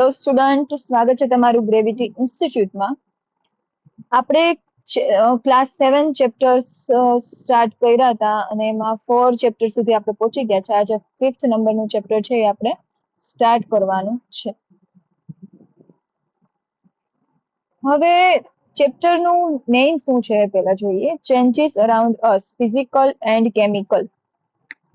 Hello student, સ્વાગત છે તમારું ગ્રેવિટી ઇન્સ્ટિટ્યૂટમાં. આપણે ક્લાસ 7 ચેપ્ટર્સ સ્ટાર્ટ કર્યા હતા અને એમાં 4 ચેપ્ટર સુધી આપણે પહોંચી ગયા છે. આજે 5th નંબરનું ચેપ્ટર છે એ આપણે સ્ટાર્ટ કરવાનું છે. હવે ચેપ્ટરનું નેમ શું છે પહેલા જોઈએ. Changes around us, physical and chemical.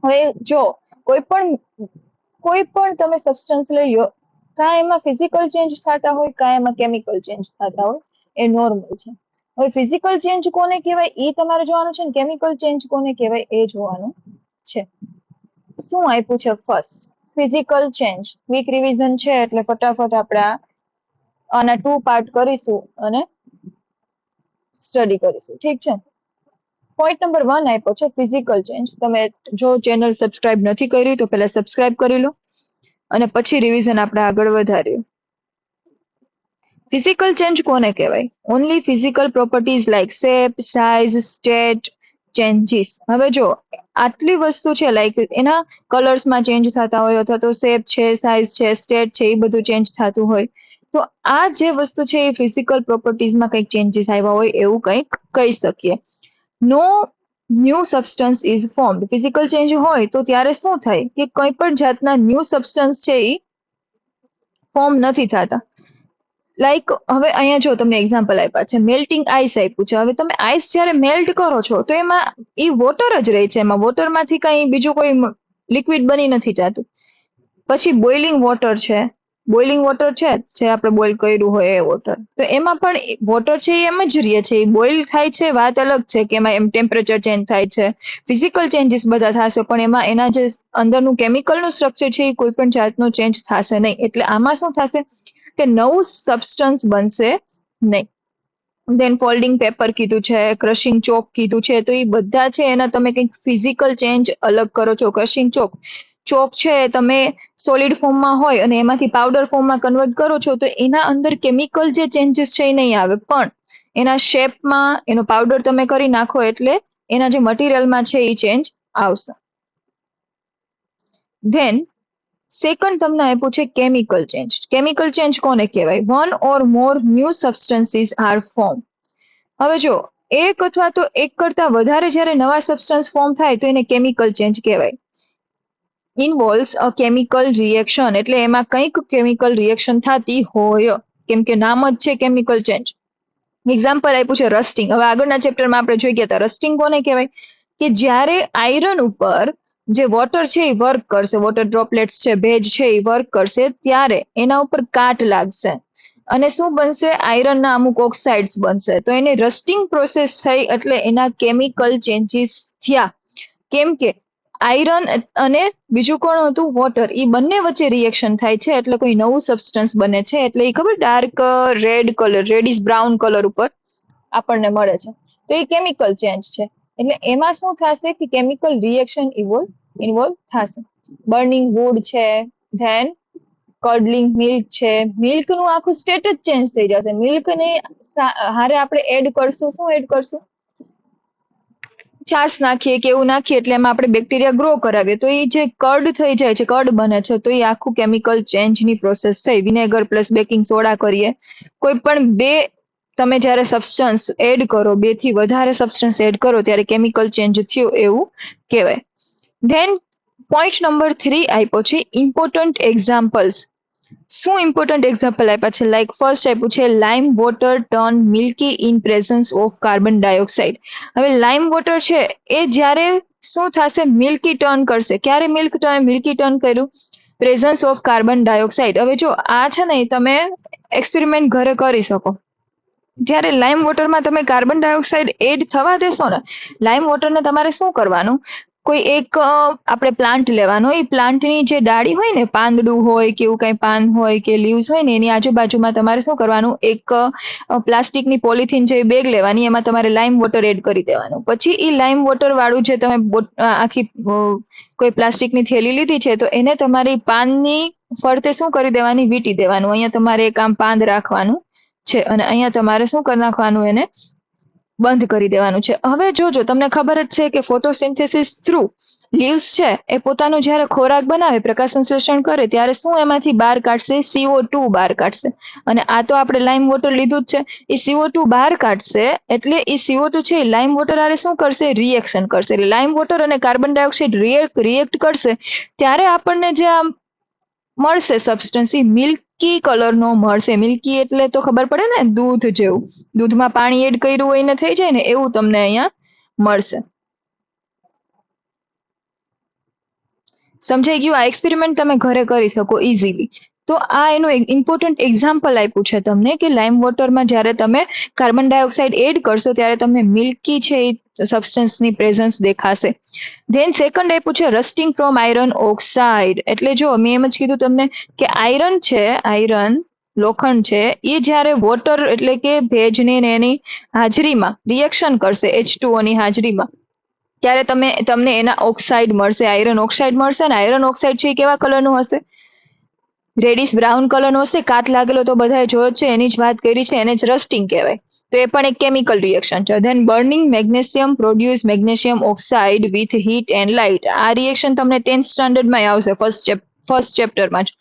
હવે જો કોઈ પણ તમે સબસ્ટન્સ લઈ લો, કાં એમાં ફિઝિકલ ચેન્જ થતા હોય કાં એમાં કેમિકલ ચેન્જ થતા હોય, એ નોર્મલ છે. હવે ફિઝિકલ ચેન્જ કોને કહેવાય એ તમારે જોવાનું છે ને કેમિકલ ચેન્જ કોને કહેવાય એ જોવાનું છે. શું આપ્યું છે? First physical change. Quick revision છે એટલે ફટાફટ આપણે આના 2 પાર્ટ કરીશું અને સ્ટડી કરીશું. ઠીક છે. પોઈન્ટ નંબર 1 આપ્યો છે ફિઝિકલ ચેન્જ. તમે જો ચેનલ સબસ્ક્રાઇબ નથી કરી તો પહેલા સબસ્ક્રાઇબ કરી લો અને પછી રિવિઝન આપણે આગળ વધારીએ. ફિઝિકલ ચેન્જ કોને કહેવાય? Only physical properties like shape, size, state changes. હવે જો આટલી વસ્તુ છે, લાઈક એના કલર્સમાં ચેન્જ થતા હોય અથવા તો શેપ છે, સાઇઝ છે, સ્ટેટ છે, એ બધું ચેન્જ થતું હોય, તો આ જે વસ્તુ છે એ ફિઝિકલ પ્રોપર્ટીઝમાં કંઈક ચેન્જીસ આવ્યા હોય એવું કંઈક કહી શકીએ. No new substance is formed. Physical change હોય તો ત્યારે શું થાય કે કોઈ પણ જાતના ન્યૂ સબસ્ટન્સ છે એ ફોર્મ નથી થતા. લાઈક હવે અહીંયા જો તમને એક્ઝામ્પલ આપ્યા છે, મેલ્ટિંગ આઈસ આપ્યું છે. હવે તમે આઈસ જ્યારે મેલ્ટ કરો છો તો એમાં એ વોટર જ રહે છે, એમાં વોટરમાંથી કંઈ બીજું કોઈ લિક્વિડ બની નથી જતું. પછી બોઇલિંગ વોટર છે, બોઇલિંગ વોટર છે જે આપણે બોઇલ કર્યું હોય એ વોટર, તો એમાં પણ વોટર છે એ એમ જ રહે છે, એ બોઇલ થાય છે, વાત અલગ છે કે એમાં એમ ટેમ્પરેચર ચેન્જ થાય છે, ફિઝિકલ ચેન્જીસ બધા થશે, પણ એમાં એના જે અંદરનું કેમિકલનું સ્ટ્રક્ચર છે એ કોઈ પણ જાતનું ચેન્જ થશે નહીં. એટલે આમાં શું થશે કે નવું સબસ્ટન્સ બનશે નહીં. દેન ફોલ્ડિંગ પેપર કીધું છે, ક્રશિંગ ચોક કીધું છે, તો એ બધા છે એના તમે કંઈક ફિઝિકલ ચેન્જ અલગ કરો છો. ક્રશિંગ ચોક છે તમે સોલિડ ફોર્મમાં હોય અને એમાંથી પાવડર ફોર્મમાં કન્વર્ટ કરો છો તો એના અંદર કેમિકલ જે ચેન્જીસ છે એ નહીં આવે, પણ એના શેપમાં એનો પાવડર તમે કરી નાખો એટલે એના જે મટીરિયલમાં છે એ ચેન્જ આવશે. ધેન સેકન્ડ તમને આપ્યું છે કેમિકલ ચેન્જ. કેમિકલ ચેન્જ કોને કહેવાય? One or more new substances are form. હવે જો એક અથવા તો એક કરતા વધારે જ્યારે નવા સબસ્ટન્સ ફોર્મ થાય તો એને કેમિકલ ચેન્જ કહેવાય. ઇન્વોલ્વ્સ અ કેમિકલ રિએક્શન, એટલે એમાં કંઈક કેમિકલ રિએક્શન થતી હોય, કેમ કે નામ જ છે કેમિકલ ચેન્જ. એક્ઝામ્પલ આપ્યું છે રસ્ટિંગ. હવે આગળના ચેપ્ટરમાં આપણે જોઈ ગયા હતા. રસ્ટિંગ કોને કહેવાય? કે જ્યારે આયરન ઉપર જે વોટર છે એ વર્ક કરશે, વોટર ડ્રોપલેટ્સ છે, ભેજ છે એ વર્ક કરશે, ત્યારે એના ઉપર કાટ લાગશે અને શું બનશે? આયરનના અમુક ઓક્સાઇડ્સ બનશે. તો એને રસ્ટિંગ પ્રોસેસ થઈ એટલે એના કેમિકલ ચેન્જીસ થયા. કેમ કે આયરન અને બીજું કોણ હતું? વોટર. એ બંને વચ્ચે રિએક્શન થાય છે એટલે કોઈ નવું સબસ્ટન્સ બને છે. એટલે એ ખબર dark red colour, reddish brown colour ઉપર આપણને મળે છે, તો એ કેમિકલ ચેન્જ છે. એટલે એમાં શું થશે કે કેમિકલ રિએક્શન ઇન્વોલ્વ થશે. બર્નિંગ વુડ છે, ધેન કર્ડલિંગ મિલ્ક છે. મિલ્કનું આખું સ્ટેટ જ ચેન્જ થઈ જશે. મિલ્કને હારે આપણે એડ કરશું, શું એડ કરશું? છાશ નાખીએ કે એવું નાખીએ એટલે એમાં આપણે બેક્ટેરિયા ગ્રો કરાવીએ તો એ જે કર્ડ થઈ જાય છે, કર્ડ બને છે, તો એ આખું કેમિકલ ચેન્જની પ્રોસેસ થઈ. વિનેગર પ્લસ બેકિંગ સોડા કરીએ, કોઈ પણ બે તમે જ્યારે સબસ્ટન્સ એડ કરો, 2 થી વધારે સબસ્ટન્સ એડ કરો ત્યારે કેમિકલ ચેન્જ થયું એવું કહેવાય. ધેન પોઈન્ટ નંબર 3 આપ્યો છે ઇમ્પોર્ટન્ટ એક્ઝામ્પલ્સ. શું ઇમ્પોર્ટન્ટ એક્ઝામ્પલ આપ્યા છે? લાઈક ફર્સ્ટ આપ્યું છે lime water turn milky in presence of carbon dioxide. હવે લાઇમ વોટર છે એ જ્યારે શું થશે? મિલ્કી ટર્ન કરશે. ક્યારે મિલ્કી ટર્ન કર્યું? Presence of carbon dioxide. હવે જો આ છે ને તમે એક્સપેરિમેન્ટ ઘરે કરી શકો. જ્યારે લાઇમ વોટરમાં તમે કાર્બન ડાયોક્સાઇડ એડ થવા દેશો ને, લાઇમ વોટરને તમારે શું કરવાનું? કોઈ એક આપણે પ્લાન્ટ લેવાનો, એ પ્લાન્ટની જે ડાળી હોય ને, પાંદડું હોય કે એવું કંઈ પાન હોય કે લીવ્સ હોય ને, એની આજુબાજુમાં તમારે શું કરવાનું? એક પ્લાસ્ટિકની પોલિથીન જેવી બેગ લેવાની, એમાં તમારે લાઇમ વોટર એડ કરી દેવાનું. પછી એ લાઇમ વોટર વાળું જે તમે આખી કોઈ પ્લાસ્ટિકની થેલી લીધી છે તો એને તમારી પાનની ફરતે શું કરી દેવાની? વીંટી દેવાનું. અહીંયા તમારે એક આમ પાંદ રાખવાનું છે અને અહીંયા તમારે શું કરી નાખવાનું? એને બંધ કરી દેવાનું છે. હવે જોજો, તમને ખબર જ છે કે ફોટોસિન્થેસિસ થ્રુ લીવ્સ છે એ પોતાનું જ્યારે ખોરાક બનાવે, પ્રકાશ સંશ્લેષણ કરે, ત્યારે શું એમાંથી બહાર કાઢશે? CO2 બહાર કાઢશે. અને આ તો આપણે લાઇમ વોટર લીધું જ છે. એ CO2 બહાર કાઢશે એટલે એ CO2 છે એ લાઇમ વોટર આરે શું કરશે? રિએક્શન કરશે. એટલે લાઇમ વોટર અને કાર્બન ડાયોક્સાઇડ રિએક્ટ કરશે ત્યારે આપણને જે આ મળશે સબસ્ટન્સ, એ મિલ્કી કલરનો મળશે. મિલ્કી એટલે તો ખબર પડે ને, દૂધ જેવું. દૂધમાં પાણી એડ કર્યું હોય ને થઈ જાય ને એવું તમને અહીંયા મળશે. સમજાઈ ગયું? આ એક્સપેરિમેન્ટ તમે ઘરે કરી શકો ઇઝીલી. તો આ એનું ઇમ્પોર્ટન્ટ એક્ઝામ્પલ આપ્યું છે તમને કે લાઇમ વોટરમાં જ્યારે તમે કાર્બન ડાયોક્સાઇડ એડ કરશો ત્યારે તમને મિલ્કી છે એ સબસ્ટન્સની પ્રેઝન્સ દેખાશે. ધેન સેકન્ડ આપ્યું છે રસ્ટિંગ ફ્રોમ આયરન ઓક્સાઇડ. એટલે જો મેં એમ જ કીધું તમને કે આયરન છે, આયરન લોખંડ છે, એ જ્યારે વોટર એટલે કે ભેજની ને એની હાજરીમાં રિએક્શન કરશે, H2O ની હાજરીમાં, ત્યારે તમને એના ઓક્સાઇડ મળશે, આયરન ઓક્સાઇડ મળશે. અને આયરન ઓક્સાઇડ છે એ કેવા કલરનું હશે? રેડિશ બ્રાઉન કલરનો હશે. કાટ લાગેલો તો બધાએ જોયો જ છે, એની જ વાત કરી છે, એને જ રસ્ટિંગ કહેવાય. તો એ પણ એક કેમિકલ રિએક્શન છે. Then burning magnesium produce magnesium oxide with heat and light. આ રિએક્શન તમને 10th સ્ટાન્ડર્ડમાં આવશે, ફર્સ્ટ ચેપ્ટરમાં જ.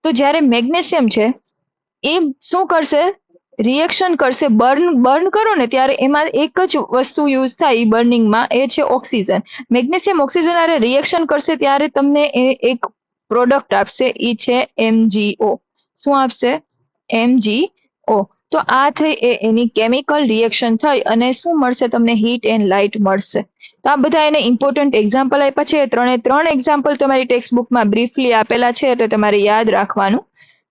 તો જ્યારે મેગ્નેશિયમ છે એ શું કરશે? રિએક્શન કરશે. બર્ન કરો ને ત્યારે એમાં એક જ વસ્તુ યુઝ થાય બર્નિંગમાં, એ છે ઓક્સિજન. મેગ્નેશિયમ ઓક્સિજન આરે રિએક્શન કરશે ત્યારે તમને એક પ્રોડક્ટ આપશે, એ છે MgO. શું આપશે? MgO. તો આ થઈ એની કેમિકલ રિએક્શન થઈ અને શું મળશે તમને? હીટ એન્ડ લાઇટ મળશે. તો આ બધા એને ઇમ્પોર્ટન્ટ એક્ઝામ્પલ આપ્યા છે. ત્રણ એક્ઝામ્પલ તમારી ટેક્સ્ટ બુકમાં બ્રીફલી આપેલા છે, એટલે તમારે યાદ રાખવાનું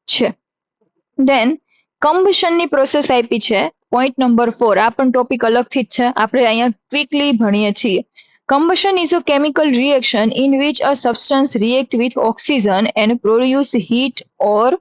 છે. ધેન કમ્બશનની પ્રોસેસ આપી છે, પોઈન્ટ નંબર 4. આ પણ ટોપિક અલગથી જ છે, આપણે અહીંયા ક્વિકલી ભણીએ છીએ. Combustion is a chemical reaction in which a substance react with oxygen and produce heat or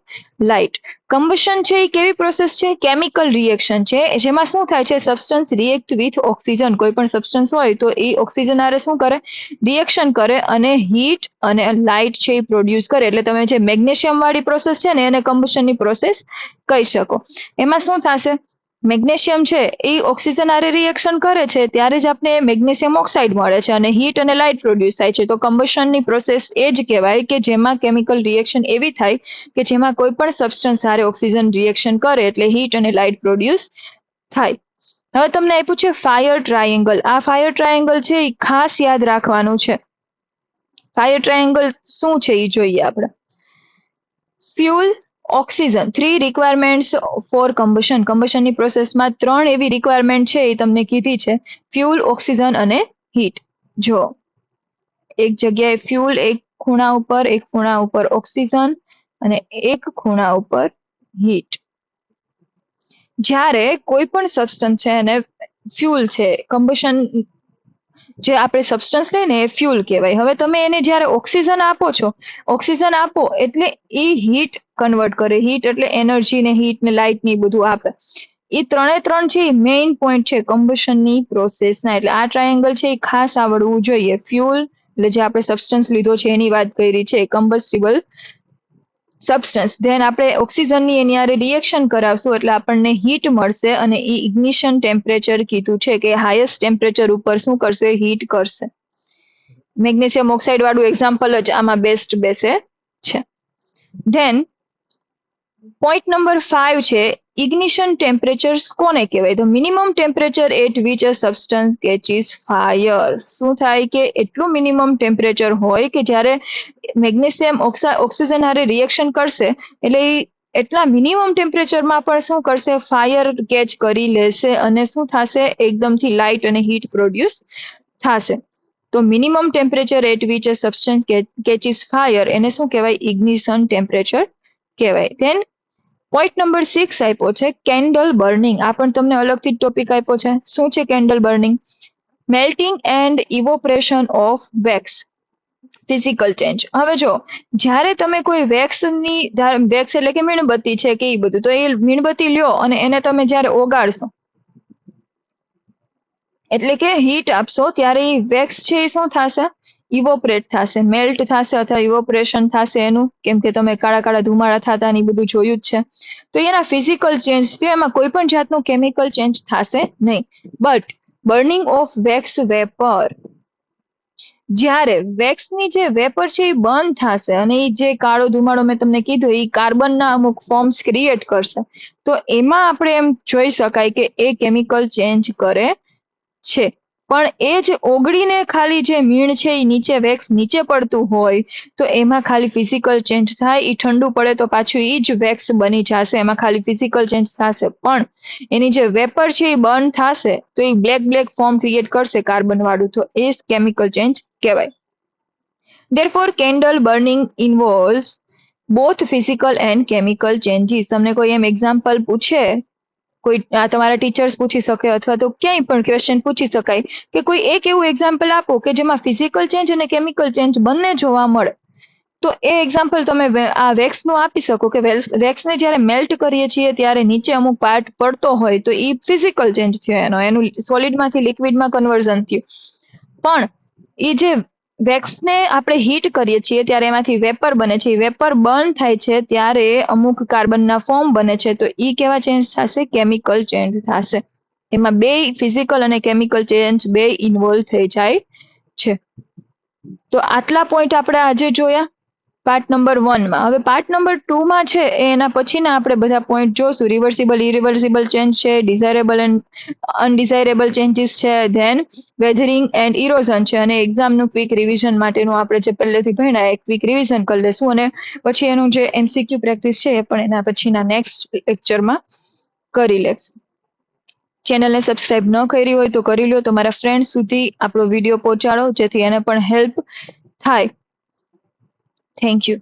light. Combustion છે એ કેવી પ્રોસેસ છે? કેમિકલ રિએક્શન છે, જેમાં શું થાય છે? Substance react with oxygen. કોઈ પણ સબસ્ટન્સ હોય તો એ ઓક્સિજન આરે શું કરે? રિએક્શન કરે અને હીટ અને લાઇટ છે એ પ્રોડ્યુસ કરે. એટલે તમે જે મેગ્નેશિયમ વાળી પ્રોસેસ છે ને એને કમ્બશનની પ્રોસેસ કહી શકો. એમાં શું થશે? મેગ્નેશિયમ છે એ ઓક્સિજન આરે રિએક્શન કરે છે ત્યારે જ આપણે મેગ્નેશિયમ ઓક્સાઇડ મળે છે અને હીટ અને લાઇટ પ્રોડ્યુસ થાય છે. તો કમ્બશનની પ્રોસેસ એ જ કહેવાય કે જેમાં કેમિકલ રિએક્શન એવી થાય કે જેમાં કોઈ પણ સબસ્ટન્સ હારે ઓક્સિજન રિએક્શન કરે એટલે હીટ અને લાઇટ પ્રોડ્યુસ થાય. હવે તમને આપ્યું છે ફાયર ટ્રાયેંગલ. આ ફાયર ટ્રાયેંગલ છે એ ખાસ યાદ રાખવાનું છે. ફાયર ટ્રાયેંગલ શું છે એ જોઈએ આપણે. Fuel, oxygen, 3 requirements for combustion. કમ્બશનની પ્રોસેસમાં 3 એવી રિક્વાયરમેન્ટ છે એ તમને કીધી છે, ફ્યુલ, ઓક્સિજન અને હીટ. જો એક જગ્યાએ ફ્યુલ, એક ખૂણા ઉપર, એક ખૂણા ઉપર ઓક્સિજન અને એક ખૂણા ઉપર હીટ. જ્યારે કોઈ પણ સબસ્ટન્સ છે અને ફ્યુલ છે, કમ્બશન જે આપણે સબસ્ટન્સ લઈએ ને એ ફ્યુલ કહેવાય. હવે તમે એને જ્યારે ઓક્સિજન આપો છો, ઓક્સિજન આપો એટલે એ હીટ કન્વર્ટ કરે. હીટ એટલે એનર્જી ને હીટ ને લાઇટ ને બધું આપે. એ 3 છે એ મેઇન પોઈન્ટ છે કમ્બશનની પ્રોસેસના. એટલે આ ટ્રાયેંગલ છે એ ખાસ આવડવું જોઈએ. ફ્યુલ એટલે જે આપણે સબસ્ટન્સ લીધો છે એની વાત કરી છે, કમ્બસ્ટિબલ સબસ્ટન્સ. ધેન આપણે ઓક્સિજનની એની હારે રિએક્શન કરાવશું એટલે આપણને હીટ મળશે અને એ ઇગ્નિશન ટેમ્પરેચર કીધું છે કે હાઈએસ્ટ ટેમ્પરેચર ઉપર શું કરશે? હીટ કરશે. મેગ્નેશિયમ ઓક્સાઇડ વાળું એક્ઝામ્પલ જ આમાં બેસ્ટ બેસે છે. ધેન પોઈન્ટ નંબર 5 છે ઇગ્નિશન ટેમ્પરેચર કોને કહેવાય? તો minimum temperature at which a substance catches fire. શું થાય કે એટલું મિનિમમ ટેમ્પરેચર હોય કે જ્યારે મેગ્નેશિયમ ઓક્સિજન હારે રિએક્શન કરશે એટલે એટલા મિનિમમ ટેમ્પરેચરમાં પણ શું કરશે? ફાયર કેચ કરી લેશે અને શું થશે? એકદમથી લાઇટ અને હીટ પ્રોડ્યુસ થશે. તો minimum temperature at which a substance catches fire એને શું કહેવાય? ઇગ્નિશન ટેમ્પરેચર કહેવાય. ધેન પોઈન્ટ નંબર 6 આપ્યો છે કેન્ડલ બર્નિંગ. આ પણ તમને અલગથી ટોપિક આપ્યો છે. શું છે candle burning? Melting and evaporation of wax. Physical change. હવે જો જ્યારે તમે કોઈ વેક્સની, વેક્સ એટલે કે મીણબત્તી છે કે એ બધું, તો એ મીણબત્તી લ્યો અને એને તમે જ્યારે ઓગાળશો એટલે કે હીટ આપશો ત્યારે એ વેક્સ છે એ શું થશે? ઇવોપરેટ થશે, મેલ્ટ થશે અથવા ઇવોપરેશન થશે એનું, કેમ કે તમે કાળા કાળા ધુમાડા થતા ને બધું જોયું જ છે. તો એના ફિઝિકલ ચેન્જ થયો, એમાં કોઈ પણ જાતનું કેમિકલ ચેન્જ થશે નહીં. But burning of wax vapour, જ્યારે વેક્સની જે વેપર છે એ બંધ થશે અને એ જે કાળો ધુમાડો મેં તમને કીધું એ કાર્બનના અમુક ફોર્મ્સ ક્રિએટ કરશે, તો એમાં આપણે એમ જોઈ શકાય કે એ કેમિકલ ચેન્જ કરે છે. પણ એ જ ઓગળીને ખાલી જે મીણ છે એ નીચે વેક્સ નીચે પડતું હોય તો એમાં ખાલી ફિઝિકલ ચેન્જ થાય. એ ઠંડુ પડે તો પાછું એ જ વેક્સ બની જશે, એમાં ખાલી ફિઝિકલ ચેન્જ થશે. પણ એની જે વેપર છે એ બંધ થશે તો એ બ્લેક બ્લેક ફોર્મ ક્રિએટ કરશે કાર્બન વાળું, તો એ કેમિકલ ચેન્જ કહેવાય. Therefore, candle burning involves both physical and chemical changes. તમને કોઈ એમ એક્ઝામ્પલ પૂછે, કોઈ તમારા ટીચર્સ પૂછી શકે અથવા તો ક્યાંય પણ ક્વેશ્ચન પૂછી શકાય કે કોઈ એક એવું એક્ઝામ્પલ આપો કે જેમાં ફિઝિકલ ચેન્જ અને કેમિકલ ચેન્જ બંને જોવા મળે, તો એ એક્ઝામ્પલ તમે આ વેક્સનું આપી શકો કે વેક્સને જ્યારે મેલ્ટ કરીએ છીએ ત્યારે નીચે અમુક પાર્ટ પડતો હોય તો એ ફિઝિકલ ચેન્જ થયો, એનું સોલિડમાંથી લિક્વિડમાં કન્વર્ઝન થયું. પણ એ જે વેક્સને આપણે હીટ કરીએ છીએ ત્યારે એમાંથી વેપર બને છે, વેપર બર્ન થાય છે ત્યારે અમુક કાર્બનના ફોર્મ બને છે, તો એ કેવા ચેન્જ થશે? કેમિકલ ચેન્જ થશે. એમાં બે ફિઝિકલ અને કેમિકલ ચેન્જ બે ઇન્વોલ્વ થઈ જાય છે. તો આટલા પોઈન્ટ આપણે આજે જોયા પાર્ટ નંબર 1 માં. હવે પાર્ટ નંબર 2 માં છે એના પછીના આપણે બધા પોઈન્ટ જોશું. રિવર્સિબલ ઇરિવર્સિબલ ચેન્જ છે, ડિઝાયરેબલ એન્ડ અનડિઝાયરેબલ ચેન્જીસ છે, ધેન વેધરિંગ એન્ડ ઇરોઝન છે, અને એક્ઝામનું ક્વિક રિવિઝન માટેનું આપણે જે પહેલેથી ભણ્યા એ ક્વિક રિવિઝન કરી લેશું, અને પછી એનું જે એમસીક્યુ પ્રેક્ટિસ છે એ પણ એના પછીના નેક્સ્ટ લેક્ચરમાં કરી લેશું. ચેનલને સબસ્ક્રાઇબ ન કરી હોય તો કરી લો, તમારા ફ્રેન્ડ સુધી આપણો વિડીયો પહોંચાડો જેથી એને પણ હેલ્પ થાય. Thank you.